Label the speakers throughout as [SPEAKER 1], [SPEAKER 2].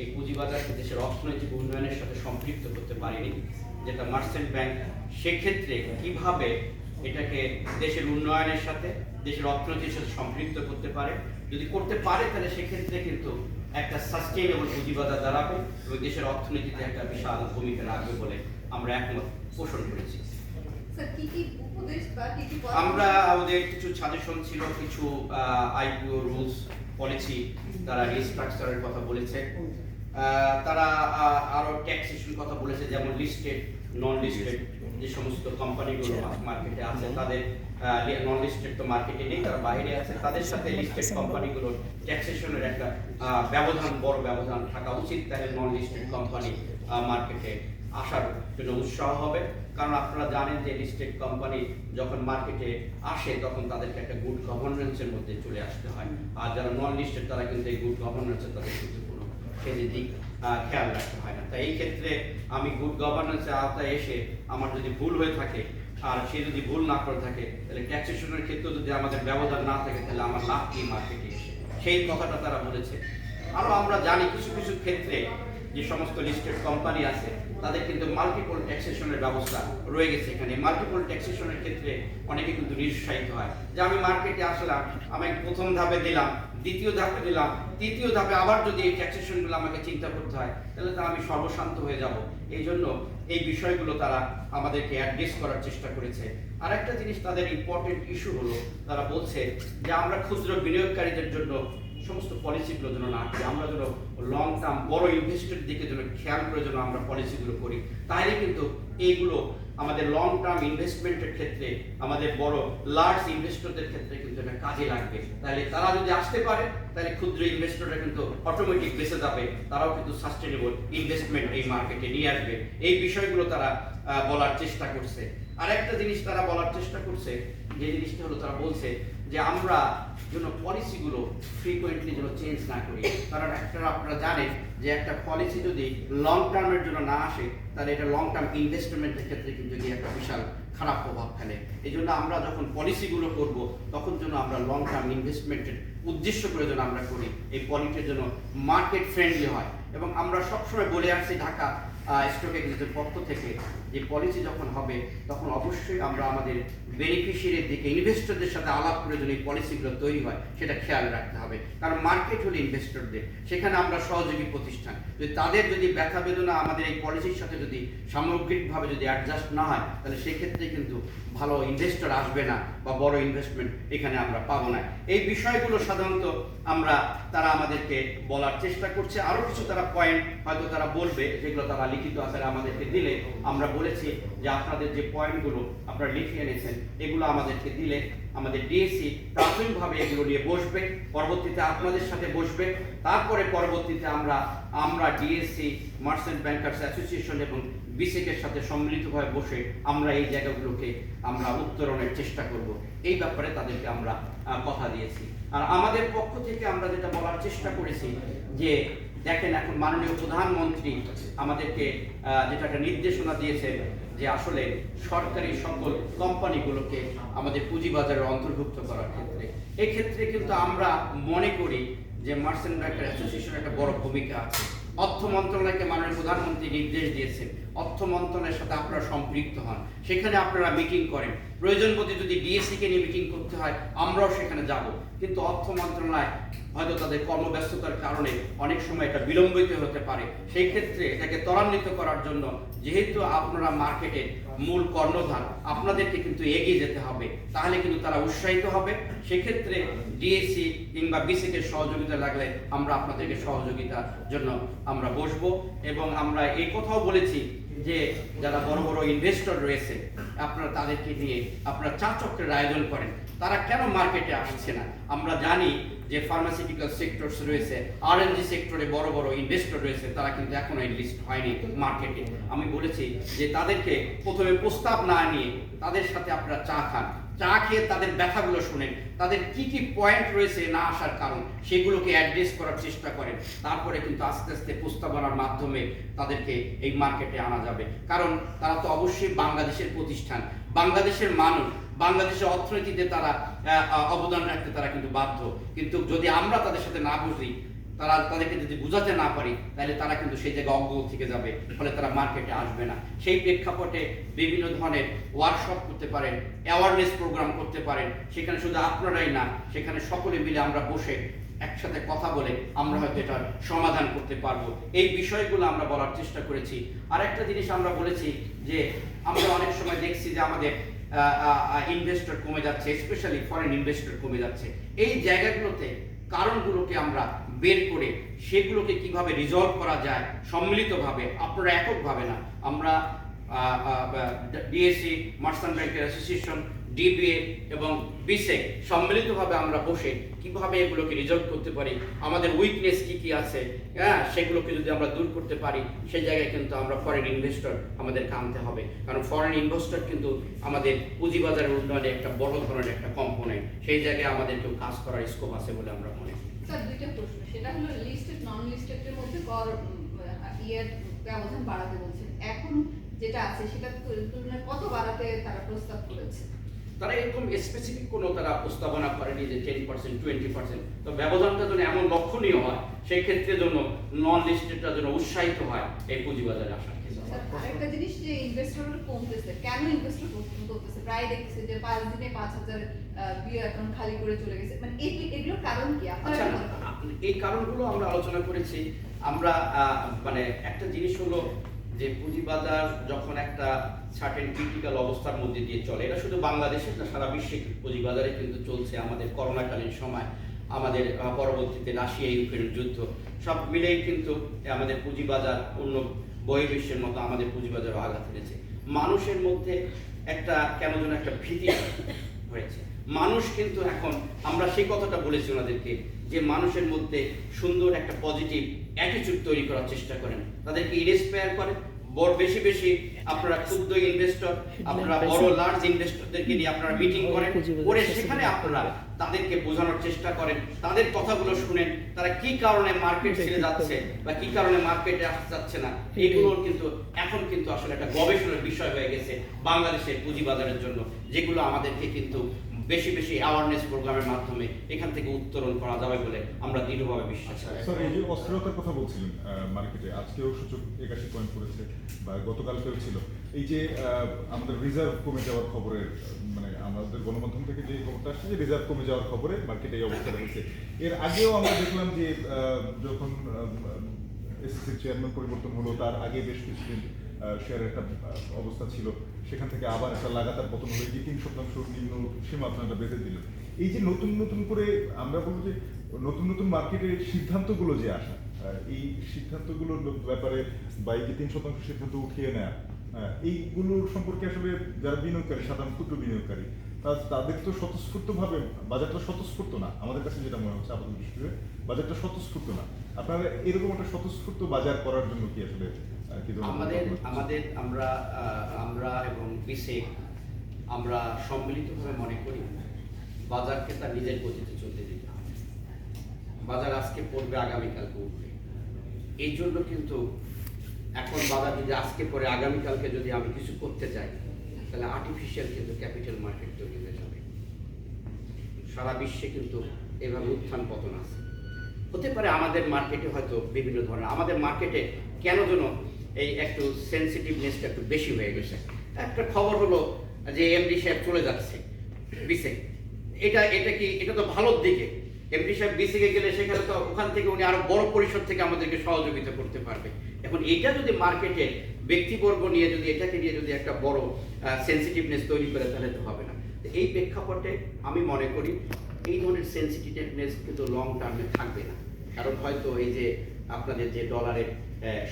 [SPEAKER 1] এই পুঁজিবাজারকে দেশের অর্থনৈতিক উন্নয়নের সাথে সম্পৃক্ত করতে পারেনি, যেটা মার্চেন্ট ব্যাংক সেক্ষেত্রে কিভাবে এটাকে দেশের উন্নয়নের সাথে দেশের অর্থনীতির সাথে সম্পৃক্ত করতে পারে। যদি করতে পারে তাহলে সেক্ষেত্রে কিন্তু একটা সাস্টেইনেবল পুঁজিবাজার দাঁড়াবে এবং দেশের অর্থনীতিতে একটা বিশাল ভূমিকা রাখবে বলে আমরা একমত পোষণ করেছি। আমরা আমাদের কিছু সাজেশন ছিল, কিছু আইপিও রুলস পলিসি তারা রিস্ট্রাকচারের কথা বলেছে, তারা আরো ট্যাক্সেশন কথা বলেছে, যেমন লিস্টেড নন লিস্টেড যে সমস্ত কোম্পানিগুলো মার্কেটে আছে তাদের নন লিস্টেড তো মার্কেটে নেই, তারা বাইরে আছে, তাদের সাথে লিস্টেড কোম্পানিগুলোর ট্যাক্সেশনের একটা ব্যবধান, বড় ব্যবধান থাকা উচিত, তাহলে নন লিস্টেড কোম্পানি মার্কেটে আসার জন্য উৎসাহ হবে। কারণ আপনারা জানেন যে লিস্টেড কোম্পানি যখন মার্কেটে আসে তখন তাদেরকে একটা গুড গভর্নেন্সের মধ্যে চলে আসতে হয়, আর যারা নন লিস্টেড তারা কিন্তু এই গুড গভর্নেন্সের তাদের কিন্তু কোনো দিক খেয়াল রাখতে হয় না। তাই এই ক্ষেত্রে আমি গুড গভর্নেন্সের আওতায় এসে আমার যদি ভুল হয়ে থাকে আর সে যদি ভুল না করে থাকে তাহলে ট্যাক্সেশনের ক্ষেত্রে যদি আমাদের ব্যবধান না থাকে তাহলে আমার লাভ কি মার্কেটে এসে, সেই কথাটা তারা বলেছে। আরও আমরা জানি কিছু কিছু ক্ষেত্রে যে সমস্ত লিস্টেড কোম্পানি আছে তাদের কিন্তু মাল্টিপল ট্যাক্সেশনের ব্যবস্থা রয়ে গেছে। এখানে মাল্টিপল ট্যাক্সেশনের ক্ষেত্রে অনেকে কিন্তু নিরুৎসাহিত হয় যে আমি মার্কেটে আসলাম, আমি প্রথম ধাপে দিলাম, দ্বিতীয় ধাপে দিলাম, তৃতীয় ধাপে আবার যদি এই ট্যাক্সেশনগুলো আমাকে চিন্তা করতে হয় তাহলে তো আমি সর্বশান্ত হয়ে যাব। এই জন্য এই বিষয়গুলো তারা আমাদেরকে অ্যাড্রেস করার চেষ্টা করেছে। আর একটা জিনিস তাদের ইম্পর্টেন্ট ইস্যু হলো, তারা বলছে যে আমরা ক্ষুদ্র বিনিয়োগকারীদের জন্য সমস্ত পলিসিগুলো যেন না করি, আমরা যেন লং টার্ম বড় ইনভেস্টের দিকে যেন খেয়াল করে যেন আমরা পলিসিগুলো করি, তাহলে কিন্তু এইগুলো আমাদের লং টার্ম ইনভেস্টমেন্টের ক্ষেত্রে আমাদের বড় লার্জ ইনভেস্টরদের ক্ষেত্রে কিন্তু এটা কাজে লাগবে। তাহলে তারা যদি আসতে পারে তাহলে ক্ষুদ্র ইনভেস্টররা কিন্তু অটোমেটিক বেঁচে যাবে, তারাও কিন্তু সাস্টেনেবল ইনভেস্টমেন্ট এই মার্কেটে নিয়ে আসবে। এই বিষয়গুলো তারা বলার চেষ্টা করছে। আর একটা জিনিস তারা বলার চেষ্টা করছে, যে জিনিসটা হলো তারা বলছে যে আমরা যেন পলিসিগুলো ফ্রিকোয়েন্টলি যেন চেঞ্জ না করি। কারণ আপনারা জানেন যে একটা পলিসি যদি লং টার্মের জন্য না আসে তাহলে এটা লং টার্ম ইনভেস্টমেন্টের ক্ষেত্রে কিন্তু একটা বিশাল খারাপ প্রভাব ফেলে। এই জন্য আমরা যখন পলিসিগুলো করব তখন যেন আমরা লং টার্ম ইনভেস্টমেন্টের উদ্দেশ্য করে যেন আমরা করি, এই পলিসির জন্য মার্কেট ফ্রেন্ডলি হয়। এবং আমরা সবসময় বলে আসছি ঢাকা স্টক এক্সচেঞ্জের পক্ষ থেকে যে পলিসি যখন হবে তখন অবশ্যই আমরা আমাদের বেনিফিশিয়ারির দিকে ইনভেস্টরদের সাথে আলাপ করে যদি এই পলিসিগুলো তৈরি হয় সেটা খেয়াল রাখতে হবে। কারণ মার্কেট হলো ইনভেস্টরদের, সেখানে আমরা সহযোগী প্রতিষ্ঠান, যদি তাদের যদি ব্যথা বেদনা আমাদের এই পলিসির সাথে যদি সামগ্রিকভাবে যদি অ্যাডজাস্ট না হয় তাহলে সেক্ষেত্রে কিন্তু ভালো ইনভেস্টর আসবে না বা বড় ইনভেস্টমেন্ট এখানে আমরা পাবো না। এই বিষয়গুলো সাধারণত তারা আমাদেরকে বলার চেষ্টা করছে। আরও কিছু তারা পয়েন্ট হয়তো তারা বলবে, যেগুলো তারা লিখিত আকারে আমাদেরকে দিলে আমরা বলেছি যে আপনাদের যে পয়েন্টগুলো আপনারা লিখে এনেছেন এগুলো আমাদেরকে দিলে আমাদের ডিএসসি প্রাথমিকভাবে এগুলো নিয়ে বসবে, পরবর্তীতে আপনাদের সাথে বসবে, তারপরে পরবর্তীতে আমরা ডিএসসি মার্চেন্ট ব্যাংকার্স অ্যাসোসিয়েশন এবং বিসিকের সাথে সম্মিলিতভাবে বসে আমরা এই জায়গাগুলোকে আমরা উত্তরণের চেষ্টা করব। এই ব্যাপারে তাদেরকে আমরা কথা দিয়েছি। আর আমাদের পক্ষ থেকে আমরা যেটা বলার চেষ্টা করেছি যে দেখেন এখন মাননীয় প্রধানমন্ত্রী আমাদেরকে যেটা একটা নির্দেশনা দিয়েছেন যে আসলে সরকারি সকল কোম্পানিগুলোকে আমাদের পুঁজিবাজারে অন্তর্ভুক্ত করার ক্ষেত্রে, এক্ষেত্রে কিন্তু আমরা মনে করি যে মার্চেন্ট ব্যাংকার অ্যাসোসিয়েশনের একটা বড় ভূমিকা আছে। অর্থ মন্ত্রণালয়কে মাননীয় প্রধানমন্ত্রী নির্দেশ দিয়েছেন অর্থ মন্ত্রণালয়ের সাথে আপনারা সম্পৃক্ত হন, সেখানে আপনারা মিটিং করেন, প্রয়োজন বোধে যদি ডিএসসিকে নিয়ে মিটিং করতে হয় আমরাও সেখানে যাব। কিন্তু অর্থ মন্ত্রণালয় হয়তো তাদের কর্মব্যস্ততার কারণে অনেক সময় এটা বিলম্বিত হতে পারে। সেই ক্ষেত্রে এটাকে ত্বরান্বিত করার জন্য যেহেতু আপনারা মার্কেটের মূল কর্ণধার, আপনাদেরকে কিন্তু এগিয়ে যেতে হবে, তাহলে কিন্তু তারা উৎসাহিত হবে। সেক্ষেত্রে ডিএসসি কিংবা বিসিকের সহযোগিতা লাগলে আমরা আপনাদেরকে সহযোগিতার জন্য আমরা বসবো। এবং আমরা এই কথাও বলেছি যে যারা বড় বড় ইনভেস্টর রয়েছে আপনারা তাদেরকে নিয়ে আপনারা চা চক্রের আয়োজন করেন, তারা কেন মার্কেটে আসছে না? আমরা জানি যে ফার্মাসিউটিক্যাল সেক্টরস রয়েছে, আরএনজি সেক্টরে বড় বড় ইনভেস্টর রয়েছে, তারা কিন্তু এখনো লিস্ট হয়নি মার্কেটে। আমি বলেছি যে তাদেরকে প্রথমে প্রস্তাব না নিয়ে তাদের সাথে আপনারা চা খান, চা খেয়ে তাদের ব্যথাগুলো শুনেন, তাদের কি কি পয়েন্ট রয়েছে না আসার কারণ সেগুলোকে অ্যাড্রেস করার চেষ্টা করেন, তারপরে কিন্তু আস্তে আস্তে প্রস্তাবনার মাধ্যমে তাদেরকে এই মার্কেটে আনা যাবে। কারণ তারা তো অবশ্যই বাংলাদেশের প্রতিষ্ঠান, বাংলাদেশের মানুষ, বাংলাদেশের অর্থনীতিতে তারা অবদান রাখতে তারা কিন্তু বাধ্য। কিন্তু যদি আমরা তাদের সাথে না বুঝি তাদেরকে যদি বোঝাতে না পারি তাহলে তারা কিন্তু সেই জায়গায় অজ্ঞ থেকে যাবে, ফলে তারা মার্কেটে আসবে না। সেই প্রেক্ষাপটে বিভিন্ন ধরনের ওয়ার্কশপ করতে পারেন, অ্যাওয়ারনেস প্রোগ্রাম করতে পারেন, সেখানে শুধু আপনারাই না, সেখানে সকলে মিলে আমরা বসে একসাথে কথা বলে আমরা হয়তো এটার সমাধান করতে পারবো। এই বিষয়গুলো আমরা বলার চেষ্টা করেছি। আর একটা জিনিস আমরা বলেছি যে আমরা অনেক সময় দেখছি যে আমাদের ইনভেস্টর কমে যাচ্ছে, স্পেশালি ফরেন ইনভেস্টর কমে যাচ্ছে। এই জায়গাগুলোতে কারণগুলোকে আমরা বের করে সেগুলোকে কিভাবে রিজলভ করা যায় সম্মিলিতভাবে, আপনারা এককভাবে না, আমরা ডিএসসি, মার্চেন্ট ব্যাংকের অ্যাসোসিয়েশন, ডিবিএ এবং বিসেক সম্মিলিতভাবে আমরা বসে কিভাবে এগুলোকে রিজলভ করতে পারি, আমাদের উইকনেস কি কি আছে, হ্যাঁ, সেগুলোকে যদি আমরা দূর করতে পারি, সেই জায়গায় কিন্তু আমরা ফরেন ইনভেস্টর আমাদেরকে আনতে হবে। কারণ ফরেন ইনভেস্টর কিন্তু আমাদের পুঁজিবাজারের উন্নয়নে একটা বড় ধরনের একটা কম্পোনেন্ট। সেই জায়গায় আমাদেরকেও কাজ করার স্কোপ আছে বলে আমরা মনে করি।
[SPEAKER 2] স্যার, দুইটা প্রশ্ন, সেটা হলো লিস্টেড নন লিস্টেডের মধ্যে কর ব্যবধান বাড়াতে বলছেন, এখন যেটা আছে সেটা তুলনায় কত বাড়াতে তারা প্রস্তাব করেছে?
[SPEAKER 1] তারা এরকম স্পেসিফিক কোনো তারা প্রস্তাবনা করেনি যে 10%, 20%। তো ব্যবধানটা যেন এমন লক্ষণীয় হয়, সেই ক্ষেত্রে জন্য নন লিস্টেডটা যেন উৎসাহিত হয় এই পুঁজিবাজারে আসার ক্ষেত্রে।
[SPEAKER 2] আরেকটা জিনিস, যে ইনভেস্টররা কমতেছে, কেন ইনভেস্টর করতেছে? প্রায় দেখতেছে যে 5 দিনে 5000 বিও অ্যাকাউন্ট খালি করে চলে গেছে, মানে এগুলোর কারণ কি?
[SPEAKER 1] আচ্ছা, এই কারণগুলো আমরা আলোচনা করেছি। আমরা মানে একটা জিনিস হলো যে পুঁজিবাজার যখন একটা সার্টেন ক্রিটিক্যাল অবস্থার মধ্যে দিয়ে চলে, এটা শুধু বাংলাদেশে না, সারা বিশ্বে পুঁজিবাজারে কিন্তু চলছে। আমাদের করোনাকালীন সময়, আমাদের পরবর্তীতে রাশিয়া ইউক্রেনের যুদ্ধ, সব মিলেই কিন্তু আমাদের পুঁজিবাজার অন্য বহির্বিশ্বের মতো আমাদের পুঁজিবাজারও আঘাত এনেছে। মানুষের মধ্যে একটা কেন যেন একটা ভীতি হয়েছে। মানুষ কিন্তু এখন, আমরা সেই কথাটা বলেছি ওনাদেরকে, যে মানুষের মধ্যে সুন্দর একটা পজিটিভ অ্যাটিটিউড তৈরি করার চেষ্টা করেন, তাদেরকে ইন্সপায়ার করেন। বড় বেশি বেশি আপনারা ক্ষুদ্র ইনভেস্টর, আপনারা বড় লার্জ ইনভেস্টরদেরকে নিয়ে আপনারা মিটিং করেন, করে সেখানে আপনারা তাদেরকে বোঝানোর চেষ্টা করেন, তাদের কথাগুলো শুনেন, তারা কি কারণে মার্কেট ছেড়ে যাচ্ছে বা কি কারণে মার্কেটে আসতে যাচ্ছে না। এগুলোর কিন্তু এখন কিন্তু আসলে একটা গবেষণার বিষয় হয়ে গেছে বাংলাদেশের পুঁজিবাজারের জন্য, যেগুলো আমাদেরকে কিন্তু বেশি বেশি অ্যাওয়ারনেস প্রোগ্রামের মাধ্যমে এখান থেকে উত্তরণ করা যাবে বলে আমরা দৃঢ়ভাবে বিশ্বাস করি।
[SPEAKER 3] স্যার, এই যে অস্থিরতার কথা বলছিলেন মার্কেটে, আজকেও সূচক 81 পয়েন্ট করেছে বা গতকালকেও ছিল। এই যে আমাদের রিজার্ভ কমে যাওয়ার খবরের, মানে আমাদের গণমাধ্যম থেকে যে খবরটা আসছে যে রিজার্ভ কমে যাওয়ার খবরে মার্কেটে এই অবস্থাটা হয়েছে। এর আগেও আমরা দেখলাম যে যখন এসএসসির চেয়ারম্যান পরিবর্তন হলো, তার আগে বেশ কিছুদিন শেয়ারের একটা অবস্থা ছিল, সেখান থেকে আবার একটা লাগাতার পতন হয়ে গিয়ে 3% নিম্ন সীমা আপনারা বেঁধে দিলেন। এই যে নতুন নতুন করে আমরা বলবো যে নতুন নতুন মার্কেটের সিদ্ধান্তগুলো যে আসা, এই সিদ্ধান্তগুলোর ব্যাপারে বা এই যে 3% সিদ্ধান্ত উঠিয়ে নেয়া, এইগুলোর সম্পর্কে আসলে যারা বিনিয়োগকারী, সাধারণ ক্ষুদ্র বিনিয়োগকারী, তাদের তো স্বতঃস্ফূর্তভাবে বাজারটা স্বতঃস্ফূর্ত না। আমাদের কাছে যেটা মনে হচ্ছে আপাতত দৃষ্টিতে বাজারটা স্বতঃস্ফূর্ত না। আপনারা এরকম একটা স্বতঃস্ফূর্ত বাজার করার জন্য কি আসলে
[SPEAKER 1] আমরা এবং বিসেক আমরা সম্মিলিতভাবে মনে করি বাজারকে তার নিজের গতিতে চলতে দিতে হবে। বাজার আজকে পড়বে, আগামীকালকে উঠবে। এই জন্য কিন্তু এখন বাজার যদি আজকে পড়ে আগামীকালকে যদি আমি কিছু করতে চাই, তাহলে আর্টিফিশিয়াল কিন্তু ক্যাপিটাল মার্কেট তৈরি হয়ে যাবে। সারা বিশ্বে কিন্তু এভাবে উত্থান পতন আছে। হতে পারে আমাদের মার্কেটে হয়তো বিভিন্ন ধরনের, আমাদের মার্কেটে কেন যেন এই একটু সেন্সিটিভনেসটা একটু বেশি হয়ে গেছে। একটা খবর হলো যে এমডি সাহেব চলে যাচ্ছে বিসেক। এটা তো ভালোর দিকে। এমডি সাহেব বিসেকে গেলে সেখানে তো ওখান থেকে উনি আরো বড় পরিসর থেকে আমাদেরকে সহযোগিতা করতে পারবে। এখন এটা যদি মার্কেটে ব্যক্তিবর্গ নিয়ে যদি এটাকে নিয়ে যদি একটা বড় সেন্সিটিভনেস তৈরি করে, তাহলে তো হবে না। এই প্রেক্ষাপটে আমি মনে করি এই ধরনের সেন্সিটিভনেস কিন্তু লং টার্মে থাকবে না। কারণ হয়তো এই যে আপনাদের যে ডলারের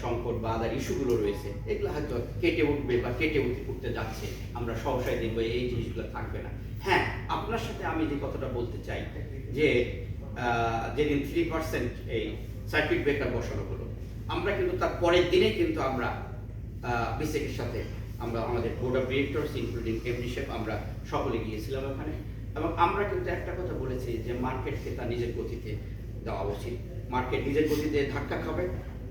[SPEAKER 1] সংকট বা আদার ইস্যুগুলো রয়েছে, এগুলো হয়তো কেটে উঠবে বা কেটে উঠতে যাচ্ছে। আমরা সহসায় দেখবো এই জিনিসগুলো থাকবে না। হ্যাঁ, আপনার সাথে আমি যে কথাটা বলতে চাই যে যেদিন 3% এই সার্কিট ব্রেকার বসানো হলো, আমরা কিন্তু তার পরের দিনেই কিন্তু আমরা বিসেকের সাথে আমরা আমাদের board of directors including MD সাহেব আমরা সকলে গিয়েছিলাম ওখানে, এবং আমরা কিন্তু একটা কথা বলেছি যে মার্কেটকে তার নিজের গতিতে দেওয়া উচিত। মার্কেট নিজের গতিতে ধাক্কা খাবে,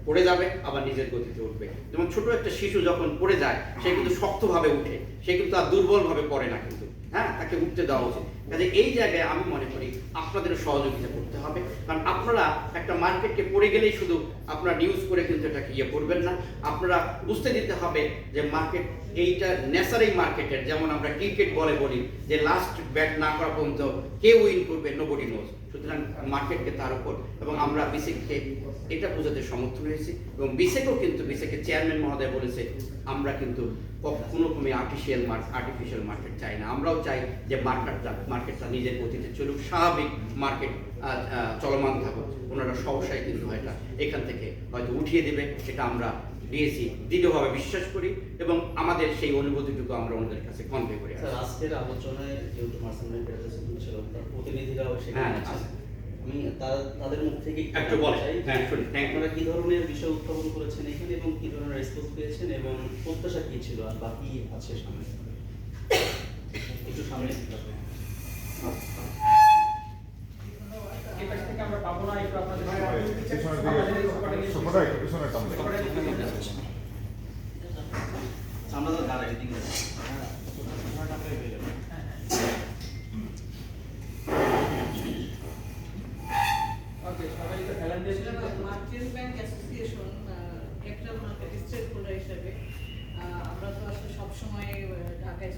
[SPEAKER 1] পড়ে যাবে, আবার নিজের গতিতে উঠবে। যেমন ছোট একটা শিশু যখন পড়ে যায়, সে কিন্তু শক্তভাবে উঠে, সে কিন্তু আর দুর্বলভাবে পড়ে না কিন্তু, হ্যাঁ, তাকে উঠতে দেওয়া উচিত। কাজে এই জায়গায় আমি মনে করি আপনাদেরও সহযোগিতা করতে হবে, কারণ আপনারা একটা মার্কেটকে পড়ে গেলেই শুধু আপনারা নিউজ করে কিন্তু এটাকে ইয়ে করবেন না, আপনারা বুঝতে দিতে হবে যে মার্কেট এইটা নেসারি মার্কেটের, যেমন আমরা ক্রিকেট বলি যে লাস্ট ব্যাট না করা পর্যন্ত কে উইন করবে নোবডি নোজ। সুতরাং মার্কেটকে তার উপর, এবং আমরা বিসিককে এটা বোঝাতে সমর্থন হয়েছি, এবং বিসিকও কিন্তু বিসিকের চেয়ারম্যান মহোদয় বলেছে আমরা কিন্তু কোনো রকমই আর্টিফিশিয়াল মার্কেট চাই না, আমরাও চাই যে মার্কেটটা নিজের গতিতে চলুক, স্বাভাবিক মার্কেট চলমান থাকুক। ওনারা সহসাই কিন্তু এটা এখান থেকে হয়তো উঠিয়ে দেবে, সেটা আমরা দিয়েছি, দৃঢ়ভাবে বিশ্বাস করি, এবং আমাদের সেই অনুভূতিটুকু আমরা ওনাদের কাছে কনভে করি।
[SPEAKER 4] স্যার, আজকের আলোচনায় যেহেতু মার্সেন্ট রেপ্রেজেন্টেটিভ ছিল, তার প্রতিনিধিরাও সেখানে
[SPEAKER 1] হ্যাঁ,
[SPEAKER 4] আছেন। আমি তাদের মুখ থেকে
[SPEAKER 1] একটু বলেন। হ্যাঁ, শুনি। Thank you.
[SPEAKER 4] আপনারা কি ধরনের বিষয় উত্থাপন করেছেন এখানে এবং কি ধরনের রেসপন্স পেয়েছেন এবং প্রত্যাশা কি ছিল আর বাকি আছে সামনে? একটু সামনে দিতে হবে।
[SPEAKER 3] পিছনে টানবে।
[SPEAKER 4] আমরা তো দাঁড়াই এদিকে।
[SPEAKER 5] Merchant bank association capital market stakeholder হিসেবে আমরা তো আসলে সবসময় ঢাকায়